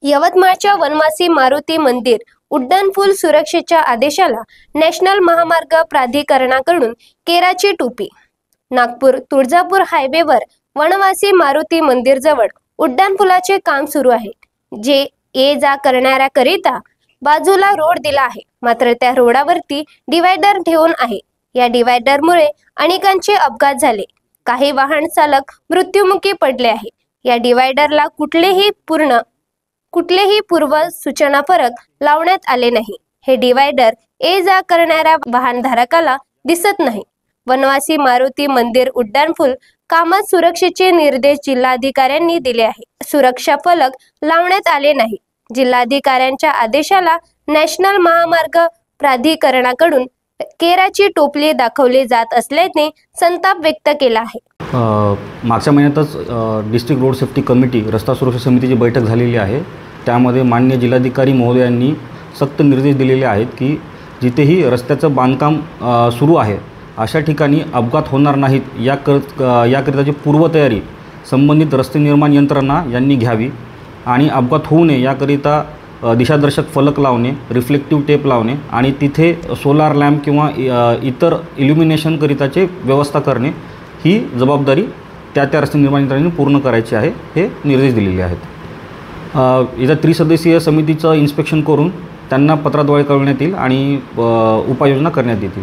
यवतमाळच्या वनवासी मारुती मंदिर उड्डाणपूल सुरक्षेच्या आदेशाला नॅशनल महामार्ग प्राधिकरणाकडून केराची टोपी। नागपूर तुळजापूर हायवेवर वनवासी मारुती मंदिर जवळ उड्डाणपुलाचे काम सुरू आहे, जे ये जा करणाऱ्याकरिता बाजूला रोड दिला आहे, मात्र त्या रोडावरती डिवायडर ठेवून आहे। या डिवायडरमुळे अनेकांचे अपघात झाले, काही वाहन चालक मृत्युमुखी पडले आहे। या डिवायडरला कुठलेही पूर्व सूचना फरक लावण्यात आले नाही। हे डिवायडर ये जा करणाऱ्या वाहनधारकाला दिसत नाही। वनवासी मारुती मंदिर उड्डाणपूल कामात सुरक्षेचे निर्देश जिल्हाधिकाऱ्यांनी दिले आहे। सुरक्षा फलक लावण्यात आले नाही। जिल्हाधिकाऱ्यांच्या आदेशाला नॅशनल महामार्ग प्राधिकरणाकडून केराची टोपली दाखवली जात असल्याने संताप व्यक्त केला आहे। मागच्या महिन्यातच डिस्ट्रिक्ट रोड सेफ्टी कमिटी रस्ता सुरक्षा समितीची बैठक झालेली आहे। त्यामध्ये माननीय जिल्हाधिकारी महोदयांनी सक्त निर्देश दिलेले आहेत की जिथेही रस्त्याचं बांधकाम सुरू आहे अशा ठिकाणी अपघात होणार नाहीत याकरिताची पूर्वतयारी संबंधित रस्ते निर्माण यंत्रणा यांनी घ्यावी आणि अपघात होऊ नये याकरिता दिशादर्शक फलक लावणे, रिफ्लेक्टिव्ह टेप लावणे आणि तिथे सोलार लॅम्प किंवा इतर इल्युमिनेशनकरिताचे व्यवस्था करणे ही जबाबदारी त्या रस्ते निर्माण यंत्रणेने पूर्ण करायची आहे, हे निर्देश दिलेले आहेत। इथं त्रिसदस्यीय समितीचं इन्स्पेक्शन करून त्यांना पत्राद्वारे कळवण्यात येईल आणि उपाययोजना करण्यात येतील।